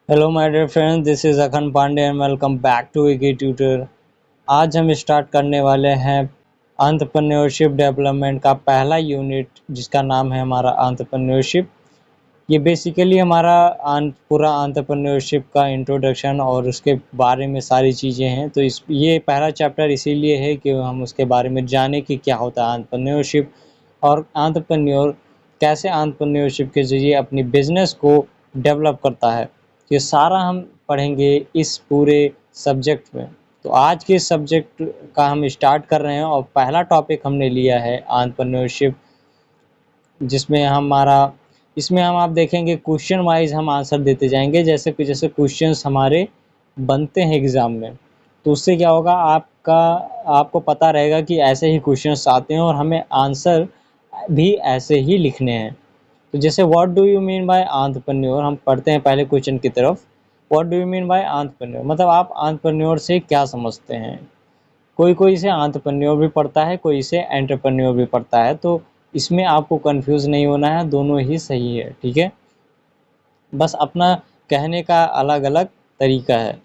Hello my dear friends, this is Akhan Pandey and welcome back to Viki Tutor. आज हम start करने वाले हैं एंटरप्रेन्योरशिप डेवलपमेंट का पहला यूनिट, जिसका नाम है हमारा एंटरप्रेन्योरशिप। ये बेसिकली हमारा पूरा एंटरप्रेन्योरशिप का इंट्रोडक्शन और उसके बारे में सारी चीज़ें हैं। तो ये पहला चैप्टर इसीलिए है कि हम उसके बारे में जाने कि क्या होता है एंटरप्रेन्योरशिप और एंटरप्रेन्योर कैसे एंटरप्रेन्योरशिप के ज़रिए अपनी बिजनेस को डेवलप करता है। ये सारा हम पढ़ेंगे इस पूरे सब्जेक्ट में। तो आज के सब्जेक्ट का हम स्टार्ट कर रहे हैं और पहला टॉपिक हमने लिया है एंटरप्रेन्योरशिप, जिसमें हमारा इसमें हम आप देखेंगे क्वेश्चन वाइज हम आंसर देते जाएंगे, जैसे कि जैसे क्वेश्चंस हमारे बनते हैं एग्ज़ाम में। तो उससे क्या होगा, आपको पता रहेगा कि ऐसे ही क्वेश्चंस आते हैं और हमें आंसर भी ऐसे ही लिखने हैं। तो जैसे what do you mean by entrepreneur, हम पढ़ते हैं पहले क्वेश्चन की तरफ। What do you mean by entrepreneur, मतलब आप एंटरप्रेन्योर से क्या समझते हैं। कोई कोई इसे एंटरप्रेन्योर भी पढ़ता है, कोई इसे एंटरप्रेन्योर भी पढ़ता है। तो इसमें आपको कंफ्यूज नहीं होना है, दोनों ही सही है, ठीक है। बस अपना कहने का अलग अलग तरीका है।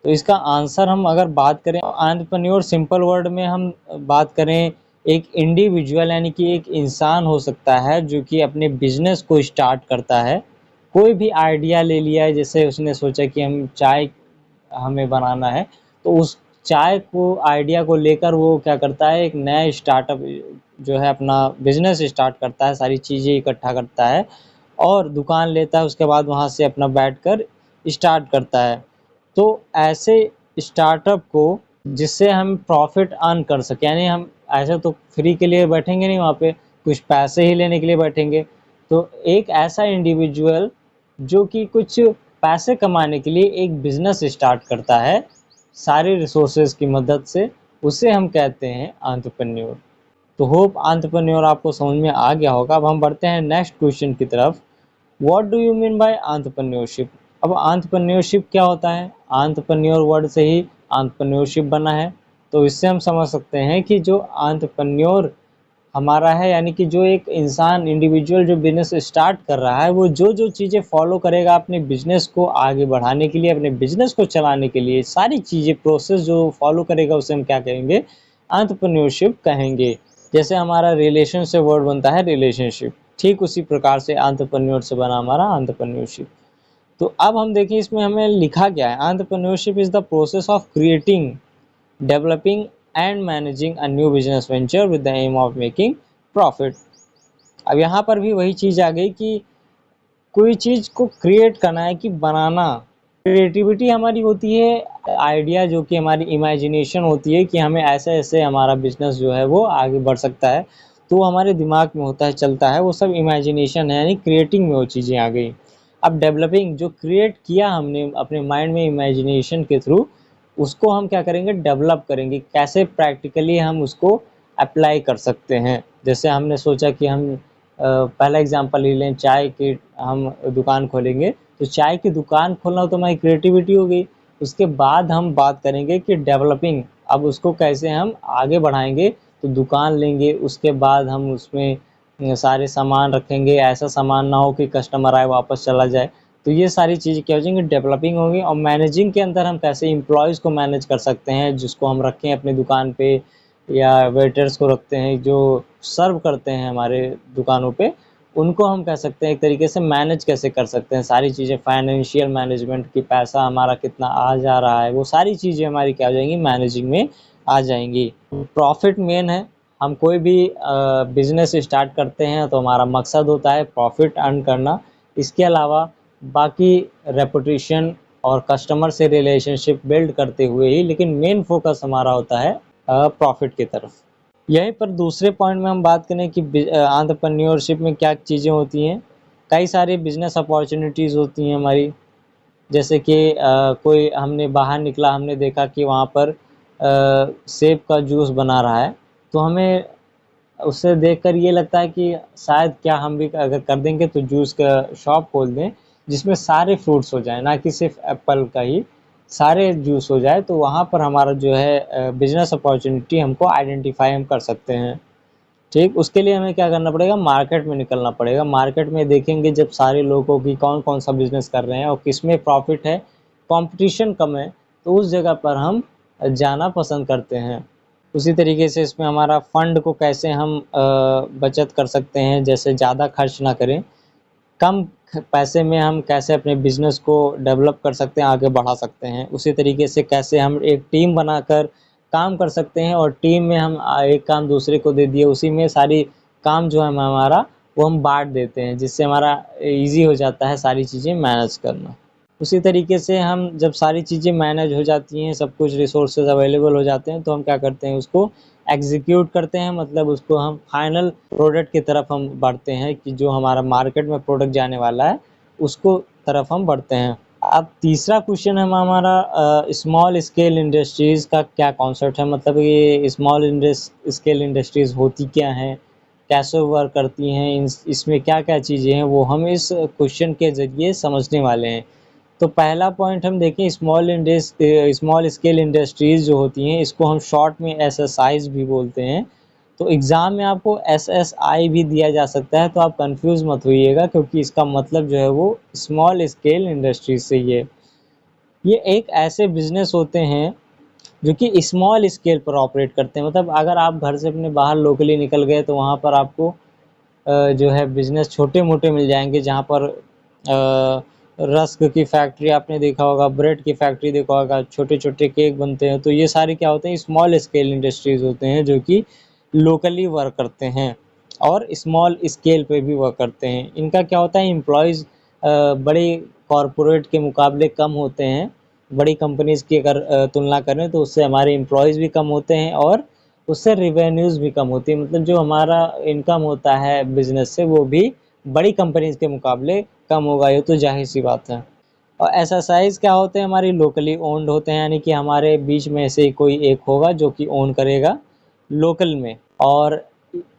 तो इसका आंसर हम अगर बात करें एंटरप्रेन्योर, सिंपल वर्ड में हम बात करें, एक इंडिविजुअल यानी कि एक इंसान हो सकता है जो कि अपने बिजनेस को स्टार्ट करता है। कोई भी आइडिया ले लिया है, जैसे उसने सोचा कि हम चाय हमें बनाना है, तो उस चाय को आइडिया को लेकर वो क्या करता है, एक नया स्टार्टअप जो है अपना बिजनेस स्टार्ट करता है, सारी चीज़ें इकट्ठा करता है और दुकान लेता है। उसके बाद वहाँ से अपना बैठकर स्टार्ट करता है। तो ऐसे स्टार्टअप को जिससे हम प्रॉफिट अर्न कर सकें, यानी हम ऐसे तो फ्री के लिए बैठेंगे नहीं, वहाँ पे कुछ पैसे ही लेने के लिए बैठेंगे। तो एक ऐसा इंडिविजुअल जो कि कुछ पैसे कमाने के लिए एक बिजनेस स्टार्ट करता है सारे रिसोर्सेज की मदद से, उसे हम कहते हैं एंटरप्रेन्योर। तो होप एंटरप्रेन्योर आपको समझ में आ गया होगा। अब हम बढ़ते हैं नेक्स्ट क्वेश्चन की तरफ। What do you mean by entrepreneurship. अब एंटरप्रेन्योरशिप क्या होता है, एंटरप्रेन्योर वर्ड से ही एंटरप्रेन्योरशिप बना है। तो इससे हम समझ सकते हैं कि जो एंटरप्रेन्योर हमारा है, यानी कि जो एक इंसान इंडिविजुअल जो बिजनेस स्टार्ट कर रहा है, वो जो जो चीज़ें फॉलो करेगा अपने बिजनेस को आगे बढ़ाने के लिए, अपने बिजनेस को चलाने के लिए, सारी चीज़ें प्रोसेस जो फॉलो करेगा उसे हम क्या कहेंगे, एंटरप्रेन्योरशिप कहेंगे। जैसे हमारा रिलेशन से वर्ड बनता है रिलेशनशिप, ठीक उसी प्रकार से एंटरप्रेन्योर से बना हमारा एंटरप्रेन्योरशिप। तो अब हम देखें इसमें हमें लिखा क्या है, entrepreneurship is the process of creating, developing and managing a new business venture with the aim of making profit। अब यहाँ पर भी वही चीज़ आ गई कि कोई चीज़ को क्रिएट करना है कि बनाना। क्रिएटिविटी हमारी होती है आइडिया, जो कि हमारी इमेजिनेशन होती है कि हमें ऐसे ऐसे हमारा बिजनेस जो है वो आगे बढ़ सकता है। तो वो हमारे दिमाग में होता है, चलता है, वो सब इमेजिनेशन है, यानी क्रिएटिंग में वो चीज़ें आ गई। अब डेवलपिंग, जो क्रिएट किया हमने अपने माइंड में इमेजिनेशन के थ्रू, उसको हम क्या करेंगे, डेवलप करेंगे, कैसे प्रैक्टिकली हम उसको अप्लाई कर सकते हैं। जैसे हमने सोचा कि हम पहला एग्जांपल ले लें, चाय की हम दुकान खोलेंगे। तो चाय की दुकान खोलना तो हमारी क्रिएटिविटी हो गई। उसके बाद हम बात करेंगे कि डेवलपिंग, अब उसको कैसे हम आगे बढ़ाएंगे। तो दुकान लेंगे, उसके बाद हम उसमें सारे सामान रखेंगे, ऐसा सामान ना हो कि कस्टमर आए वापस चला जाए। तो ये सारी चीज़ें क्या हो जाएंगी, डेवलपिंग होगी। और मैनेजिंग के अंदर हम कैसे एम्प्लॉयज़ को मैनेज कर सकते हैं, जिसको हम रखें अपनी दुकान पे, या वेटर्स को रखते हैं जो सर्व करते हैं हमारे दुकानों पे, उनको हम कह सकते हैं एक तरीके से मैनेज कैसे कर सकते हैं सारी चीज़ें, फाइनेंशियल मैनेजमेंट की, पैसा हमारा कितना आ जा रहा है, वो सारी चीज़ें हमारी क्या हो जाएंगी, मैनेजिंग में आ जाएंगी। प्रॉफिट मेन है। हम कोई भी बिजनेस स्टार्ट करते हैं तो हमारा मकसद होता है प्रॉफिट अर्न करना। इसके अलावा बाकी रेपुटेशन और कस्टमर से रिलेशनशिप बिल्ड करते हुए ही, लेकिन मेन फोकस हमारा होता है प्रॉफिट की तरफ। यहीं पर दूसरे पॉइंट में हम बात करें कि एंटरप्रेन्योरशिप में क्या चीज़ें होती हैं। कई सारी बिजनेस अपॉर्चुनिटीज़ होती हैं हमारी। जैसे कि कोई हमने बाहर निकला, हमने देखा कि वहाँ पर सेब का जूस बना रहा है। तो हमें उसे देखकर ये लगता है कि शायद क्या हम भी अगर कर देंगे तो जूस का शॉप खोल दें, जिसमें सारे फ्रूट्स हो जाएं, ना कि सिर्फ एप्पल का ही सारे जूस हो जाए। तो वहाँ पर हमारा जो है बिजनेस अपॉर्चुनिटी हमको आइडेंटिफाई हम कर सकते हैं। ठीक, उसके लिए हमें क्या करना पड़ेगा, मार्केट में निकलना पड़ेगा। मार्केट में देखेंगे जब सारे लोगों की कौन-कौन सा बिज़नेस कर रहे हैं और किसमें प्रॉफ़िट है, कॉम्पिटिशन कम है, तो उस जगह पर हम जाना पसंद करते हैं। उसी तरीके से इसमें हमारा फंड को कैसे हम बचत कर सकते हैं, जैसे ज़्यादा खर्च ना करें, कम पैसे में हम कैसे अपने बिज़नेस को डेवलप कर सकते हैं, आगे बढ़ा सकते हैं। उसी तरीके से कैसे हम एक टीम बनाकर काम कर सकते हैं और टीम में हम एक काम दूसरे को दे दिए, उसी में सारी काम जो है हमारा वो हम बाँट देते हैं, जिससे हमारा ईज़ी हो जाता है सारी चीज़ें मैनेज करना। उसी तरीके से हम जब सारी चीज़ें मैनेज हो जाती हैं, सब कुछ रिसोर्सेज़ अवेलेबल हो जाते हैं, तो हम क्या करते हैं, उसको एग्ज़ीक्यूट करते हैं, मतलब उसको हम फाइनल प्रोडक्ट की तरफ हम बढ़ते हैं कि जो हमारा मार्केट में प्रोडक्ट जाने वाला है, उसको तरफ हम बढ़ते हैं। अब तीसरा क्वेश्चन है हमारा स्मॉल स्केल इंडस्ट्रीज़ का क्या कॉन्सेप्ट है, मतलब ये स्मॉल स्केल इंडस्ट्रीज़ होती क्या हैं, कैसे वर्क करती हैं, इसमें क्या-क्या चीज़ें हैं, वो हम इस क्वेश्चन के ज़रिए समझने वाले हैं। तो पहला पॉइंट हम देखें, स्मॉल स्केल इंडस्ट्रीज़ जो होती हैं, इसको हम शॉर्ट में एसएसआईज़ भी बोलते हैं। तो एग्ज़ाम में आपको एसएसआई भी दिया जा सकता है, तो आप कंफ्यूज मत होइएगा, क्योंकि इसका मतलब जो है वो स्मॉल स्केल इंडस्ट्रीज से ही है। ये एक ऐसे बिजनेस होते हैं जो कि स्मॉल स्केल पर ऑपरेट करते हैं, मतलब अगर आप घर से अपने बाहर लोकली निकल गए तो वहाँ पर आपको जो है बिजनेस छोटे मोटे मिल जाएंगे, जहाँ पर रस्क की फैक्ट्री आपने देखा होगा, ब्रेड की फैक्ट्री देखा होगा, छोटे छोटे केक बनते हैं। तो ये सारे क्या होते हैं, स्मॉल स्केल इंडस्ट्रीज होते हैं जो कि लोकली वर्क करते हैं और स्मॉल स्केल पे भी वर्क करते हैं। इनका क्या होता है, एम्प्लॉयज़ बड़े कॉरपोरेट के मुकाबले कम होते हैं। बड़ी कंपनीज़ की अगर तुलना करें तो उससे हमारे एम्प्लॉयज़ भी कम होते हैं और उससे रिवेन्यूज़ भी कम होती है, मतलब जो हमारा इनकम होता है बिज़नेस से, वो भी बड़ी कंपनीज़ के मुकाबले कम होगा, ये तो ज़ाहिर-सी बात है। और एसएसआईज़ क्या होते हैं, हमारी लोकली ओन्ड होते हैं, यानी कि हमारे बीच में से ही कोई एक होगा जो कि ओन करेगा लोकल में। और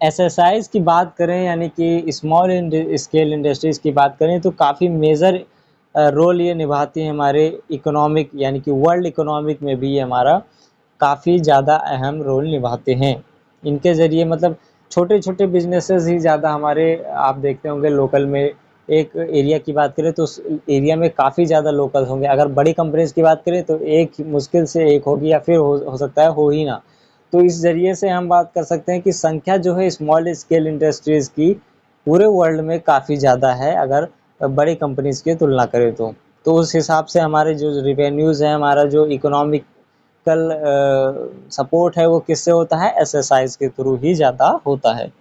एसएसआईज़ की बात करें, यानी कि स्केल इंडस्ट्रीज़ की बात करें, तो काफ़ी मेजर रोल ये निभाती हैं हमारे इकोनॉमिक, यानी कि वर्ल्ड इकोनॉमिक में भी ये हमारा काफ़ी ज़्यादा अहम रोल निभाते हैं। इनके ज़रिए मतलब छोटे-छोटे बिज़नेसेस ही ज़्यादा हमारे, आप देखते होंगे लोकल में एक एरिया की बात करें तो उस एरिया में काफ़ी ज़्यादा लोकल होंगे। अगर बड़ी कंपनीज़ की बात करें तो एक मुश्किल से एक होगी, या फिर हो सकता है हो ही ना। तो इस ज़रिए से हम बात कर सकते हैं कि संख्या जो है स्मॉल स्केल इंडस्ट्रीज़ की पूरे वर्ल्ड में काफ़ी ज़्यादा है, अगर बड़ी कंपनीज़ की तुलना करें तो। तो उस हिसाब से हमारे जो रिवेन्यूज़ हैं, हमारा जो इकोनॉमिकल सपोर्ट है, वो किससे होता है, एसएसआईज़ के थ्रू ही ज़्यादा होता है।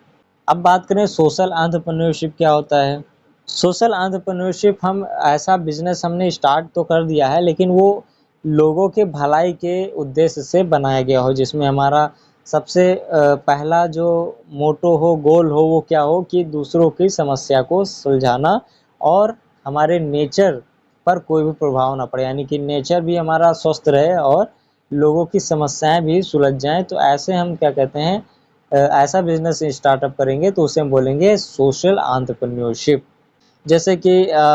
अब बात करें सोशल एंटरप्रेन्योरशिप क्या होता है। सोशल एंटरप्रेन्योरशिप, हम ऐसा बिजनेस हमने स्टार्ट तो कर दिया है, लेकिन वो लोगों के भलाई के उद्देश्य से बनाया गया हो, जिसमें हमारा सबसे पहला जो मोटो हो, गोल हो, वो क्या हो कि दूसरों की समस्या को सुलझाना और हमारे नेचर पर कोई भी प्रभाव ना पड़े, यानी कि नेचर भी हमारा स्वस्थ रहे और लोगों की समस्याएं भी सुलझ जाएं। तो ऐसे हम क्या कहते हैं, ऐसा बिजनेस स्टार्टअप करेंगे तो उसे हम बोलेंगे सोशल एंटरप्रेन्योरशिप। जैसे कि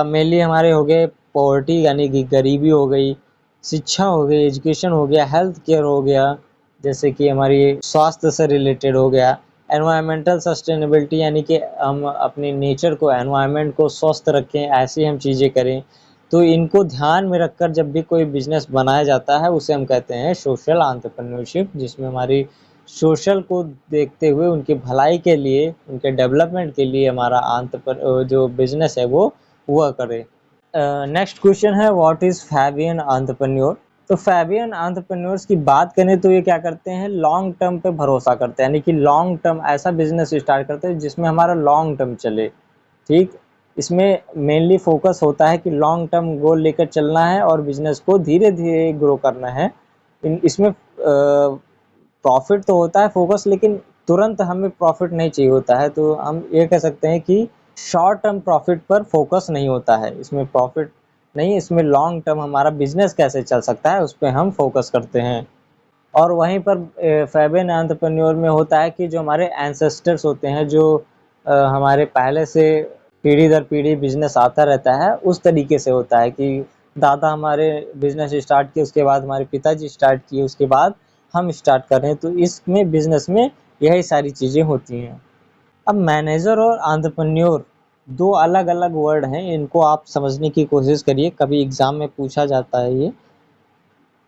मेनली हमारे हो गए पॉवर्टी, यानी कि गरीबी हो गई, शिक्षा हो गई, एजुकेशन हो गया, हेल्थ केयर हो गया, जैसे कि हमारी स्वास्थ्य से रिलेटेड हो गया, एनवायरमेंटल सस्टेनेबिलिटी, यानी कि हम अपने नेचर को, एनवायरनमेंट को स्वस्थ रखें, ऐसी हम चीज़ें करें। तो इनको ध्यान में रखकर जब भी कोई बिजनेस बनाया जाता है, उसे हम कहते हैं सोशल एंटरप्रेन्योरशिप, जिसमें हमारी सोशल को देखते हुए उनकी भलाई के लिए, उनके डेवलपमेंट के लिए हमारा जो बिजनेस है वो वर्क करे। नेक्स्ट क्वेश्चन है, व्हाट इज़ फैबियन एंटरप्रेन्योर। तो फैबियन एंटरप्रेन्योर्स की बात करें तो ये क्या करते हैं, लॉन्ग टर्म पे भरोसा करते हैं, यानी कि लॉन्ग टर्म ऐसा बिजनेस स्टार्ट करते हैं जिसमें हमारा लॉन्ग टर्म चले। ठीक, इसमें मेनली फोकस होता है कि लॉन्ग टर्म गोल लेकर चलना है और बिजनेस को धीरे धीरे ग्रो करना है। इसमें प्रॉफिट तो होता है फोकस, लेकिन तुरंत हमें प्रॉफिट नहीं चाहिए होता है, तो हम ये कह सकते हैं कि शॉर्ट टर्म प्रॉफिट पर फोकस नहीं होता है, इसमें प्रॉफिट नहीं, इसमें लॉन्ग टर्म हमारा बिजनेस कैसे चल सकता है उस पर हम फोकस करते हैं। और वहीं पर फैबियन एंटरप्रेन्योर में होता है कि जो हमारे एंसेस्टर्स होते हैं, जो हमारे पहले से पीढ़ी दर पीढ़ी बिजनेस आता रहता है, उस तरीके से होता है कि दादा हमारे बिजनेस स्टार्ट किए, उसके बाद हमारे पिताजी स्टार्ट किए, उसके बाद हम स्टार्ट कर रहे हैं। तो इसमें बिजनेस में यही सारी चीज़ें होती हैं। अब मैनेजर और एंटरप्रेन्योर दो अलग अलग वर्ड हैं, इनको आप समझने की कोशिश करिए, कभी एग्जाम में पूछा जाता है ये।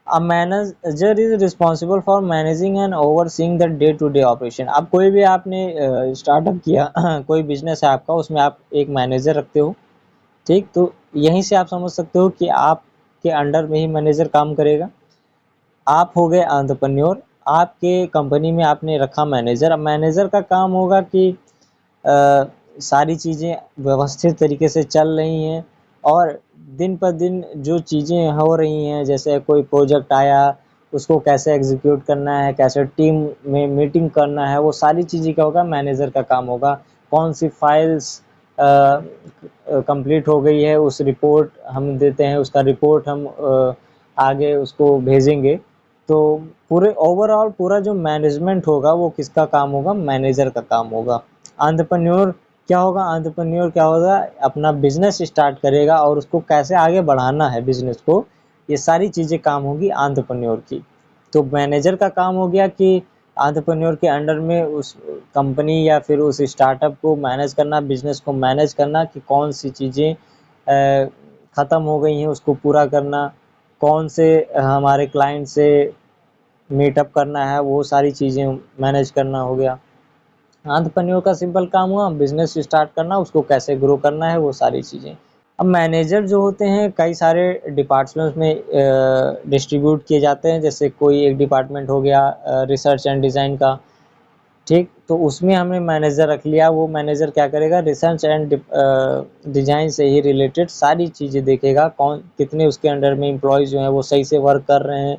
A manager is responsible for managing and overseeing the day to day operation। अब कोई भी आपने स्टार्टअप किया कोई बिजनेस है आपका, उसमें आप एक मैनेजर रखते हो, ठीक। तो यहीं से आप समझ सकते हो कि आपके अंडर में ही मैनेजर काम करेगा। आप हो गए एंटरप्रेन्योर, आपके कंपनी में आपने रखा मैनेजर। अब मैनेजर का काम होगा कि सारी चीज़ें व्यवस्थित तरीके से चल रही हैं और दिन पर दिन जो चीज़ें हो रही हैं, जैसे कोई प्रोजेक्ट आया उसको कैसे एग्जीक्यूट करना है, कैसे टीम में मीटिंग करना है, वो सारी चीज़ें क्या होगा, मैनेजर का काम होगा। कौन सी फाइल्स कंप्लीट हो गई है, उस रिपोर्ट हम देते हैं, उसका रिपोर्ट हम आगे उसको भेजेंगे। तो पूरे ओवरऑल पूरा जो मैनेजमेंट होगा वो किसका काम होगा, मैनेजर का काम होगा। एंटरप्रेन्योर क्या होगा, एंटरप्रेन्योर क्या होगा, अपना बिजनेस स्टार्ट करेगा और उसको कैसे आगे बढ़ाना है बिजनेस को, ये सारी चीज़ें काम होगी एंटरप्रेन्योर की। तो मैनेजर का काम हो गया कि एंटरप्रेन्योर के अंडर में उस कंपनी या फिर उस स्टार्टअप को मैनेज करना, बिजनेस को मैनेज करना कि कौन सी चीज़ें ख़त्म हो गई हैं उसको पूरा करना, कौन से हमारे क्लाइंट से मीटअप करना है, वो सारी चीज़ें मैनेज करना हो गया। एंटरप्रेन्योर का सिंपल काम हुआ बिजनेस स्टार्ट करना, उसको कैसे ग्रो करना है, वो सारी चीज़ें। अब मैनेजर जो होते हैं कई सारे डिपार्टमेंट्स में डिस्ट्रीब्यूट किए जाते हैं, जैसे कोई एक डिपार्टमेंट हो गया रिसर्च एंड डिज़ाइन का, ठीक। तो उसमें हमने मैनेजर रख लिया, वो मैनेजर क्या करेगा, रिसर्च एंड डिज़ाइन से ही रिलेटेड सारी चीज़ें देखेगा, कौन कितने उसके अंडर में एम्प्लॉयज़ जो हैं वो सही से वर्क कर रहे हैं,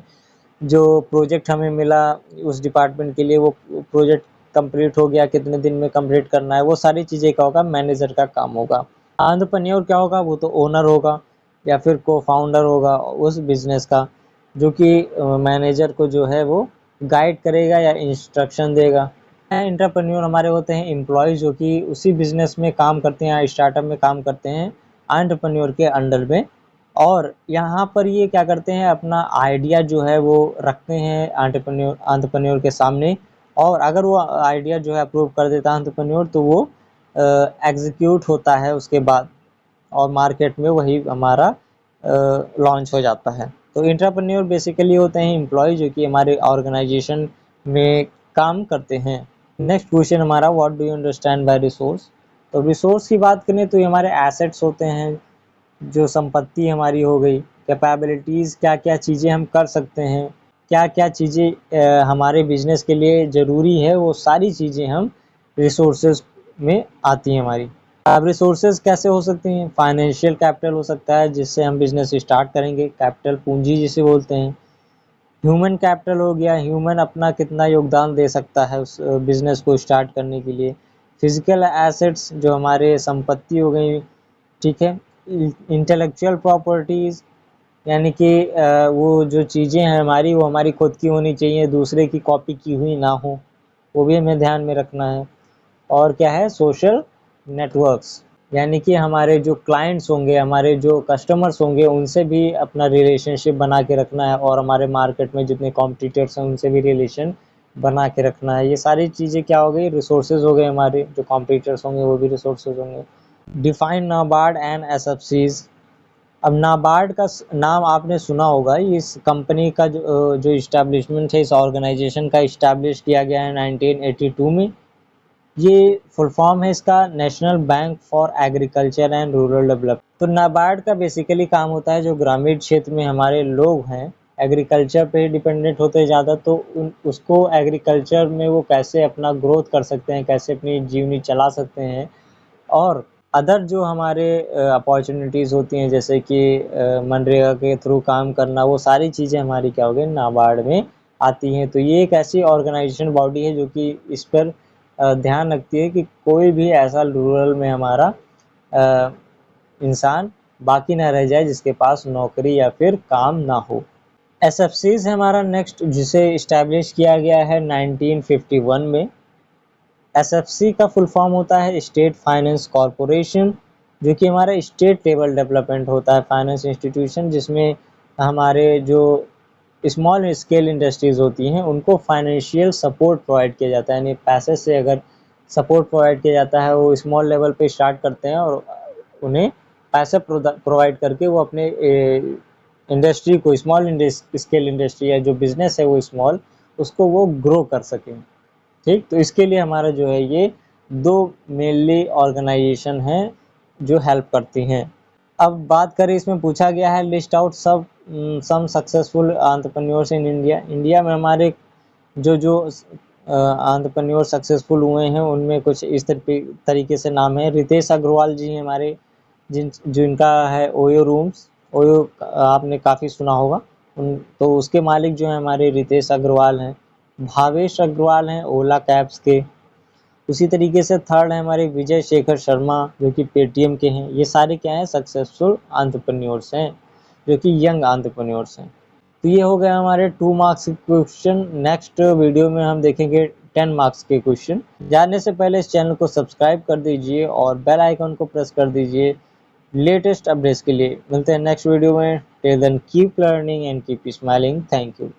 जो प्रोजेक्ट हमें मिला उस डिपार्टमेंट के लिए वो प्रोजेक्ट कंप्लीट हो गया, कितने दिन में कंप्लीट करना है, वो सारी चीज़ें क्या होगा, मैनेजर का काम होगा। एंटरप्रेन्योर क्या होगा, वो तो ओनर होगा या फिर को फाउंडर होगा उस बिजनेस का, जो कि मैनेजर को जो है वो गाइड करेगा या इंस्ट्रक्शन देगा। एंटरप्रेन्योर हमारे होते हैं एम्प्लॉय, जो कि उसी बिजनेस में काम करते हैं या स्टार्टअप में काम करते हैं एंटरप्रेन्योर के अंडर में। और यहाँ पर ये क्या करते हैं, अपना आइडिया जो है वो रखते हैं एंटरप्रेन्योर के सामने, और अगर वो आइडिया जो है अप्रूव कर देता है एंटरप्रेन्योर, तो वो एग्जीक्यूट होता है उसके बाद, और मार्केट में वही हमारा लॉन्च हो जाता है। तो एंटरप्रेन्योर बेसिकली होते हैं एम्प्लॉय, जो कि हमारे ऑर्गेनाइजेशन में काम करते हैं। नेक्स्ट क्वेश्चन हमारा, what do you understand by resource. तो रिसोर्स की बात करें तो ये हमारे एसेट्स होते हैं, जो संपत्ति हमारी हो गई। कैपेबिलिटीज़, क्या क्या चीज़ें हम कर सकते हैं, क्या क्या चीज़ें हमारे बिजनेस के लिए ज़रूरी है, वो सारी चीज़ें हम रिसोर्सेज में आती हैं हमारी। अब रिसोर्सेज कैसे हो सकती हैं, फाइनेंशियल कैपिटल हो सकता है जिससे हम बिजनेस स्टार्ट करेंगे, कैपिटल पूंजी जिसे बोलते हैं। ह्यूमन कैपिटल हो गया, ह्यूमन अपना कितना योगदान दे सकता है उस बिजनेस को स्टार्ट करने के लिए। फिजिकल एसेट्स जो हमारे संपत्ति हो गई, ठीक है। इंटेलेक्चुअल प्रॉपर्टीज़, यानी कि वो जो चीज़ें हैं हमारी, वो हमारी खुद की होनी चाहिए, दूसरे की कॉपी की हुई ना हो, वो भी हमें ध्यान में रखना है। और क्या है, सोशल नेटवर्क्स, यानी कि हमारे जो क्लाइंट्स होंगे, हमारे जो कस्टमर्स होंगे, उनसे भी अपना रिलेशनशिप बना के रखना है, और हमारे मार्केट में जितने कॉम्पिटिटर्स हैं उनसे भी रिलेशन बना के रखना है। ये सारी चीज़ें क्या हो गई, रिसोर्सेज हो गए, हमारे जो कॉम्पिटिटर्स होंगे वो भी रिसोर्सेज होंगे। Define NABARD and SFCs. अब नाबार्ड का नाम आपने सुना होगा, इस कंपनी का जो इस्टेब्लिशमेंट है, इस ऑर्गेनाइजेशन का इस्टेब्लिश किया गया है 1982 में। ये फुल फॉर्म है इसका, national bank for agriculture and rural development. तो नाबार्ड का बेसिकली काम होता है, जो ग्रामीण क्षेत्र में हमारे लोग हैं एग्रीकल्चर पे डिपेंडेंट होते हैं ज़्यादा, तो उसको एग्रीकल्चर में वो कैसे अपना ग्रोथ कर सकते हैं, कैसे अपनी जीवनी चला सकते हैं, और अदर जो हमारे अपॉर्चुनिटीज़ होती हैं, जैसे कि मनरेगा के थ्रू काम करना, वो सारी चीज़ें हमारी क्या हो गई, नाबार्ड में आती हैं। तो ये एक ऐसी ऑर्गेनाइजेशन बॉडी है जो कि इस पर ध्यान रखती है कि कोई भी ऐसा रूरल में हमारा इंसान बाकी ना रह जाए जिसके पास नौकरी या फिर काम ना हो। एसएफसीज है हमारा नेक्स्ट, जिसे इस्टेब्लिश किया गया है 1951 में। एसएफसी का फुल फॉर्म होता है स्टेट फाइनेंस कॉरपोरेशन, जो कि हमारा स्टेट लेवल डेवलपमेंट होता है फाइनेंस इंस्टीट्यूशन, जिसमें हमारे जो स्मॉल स्केल इंडस्ट्रीज़ होती हैं उनको फाइनेंशियल सपोर्ट प्रोवाइड किया जाता है, यानी पैसे से अगर सपोर्ट प्रोवाइड किया जाता है, वो स्मॉल लेवल पे स्टार्ट करते हैं और उन्हें पैसे प्रोवाइड करके वो अपने इंडस्ट्री को, स्मॉल स्केल इंडस्ट्री है जो बिजनेस है वो स्मॉल, उसको वो ग्रो कर सकें। ठीक, तो इसके लिए हमारा जो है ये 2 मेनली ऑर्गेनाइजेशन हैं जो हेल्प करती हैं। अब बात करें, इसमें पूछा गया है list out some successful entrepreneurs in India. India में हमारे जो जो एंटरप्रेन्योर सक्सेसफुल हुए हैं उनमें कुछ इस तरीके से नाम है। रितेश अग्रवाल जी हैं हमारे, जिनका है ओयो रूम्स। ओयो आपने काफ़ी सुना होगा। तो उसके मालिक जो हैं हमारे रितेश अग्रवाल हैं। भावेश अग्रवाल हैं ओला कैब्स के। उसी तरीके से थर्ड है हमारे विजय शेखर शर्मा जो कि पेटीएम के हैं। ये सारे क्या हैं, सक्सेसफुल एंटरप्रेन्योर्स हैं जो कि यंग एंटरप्रेन्योर्स हैं। तो ये हो गया हमारे 2 मार्क्स के क्वेश्चन। नेक्स्ट वीडियो में हम देखेंगे 10 मार्क्स के क्वेश्चन। जानने से पहले इस चैनल को सब्सक्राइब कर दीजिए और बेल आइकन को प्रेस कर दीजिए लेटेस्ट अपडेट्स के लिए। मिलते हैं नेक्स्ट वीडियो में। Till then keep learning and keep smiling. Thank you.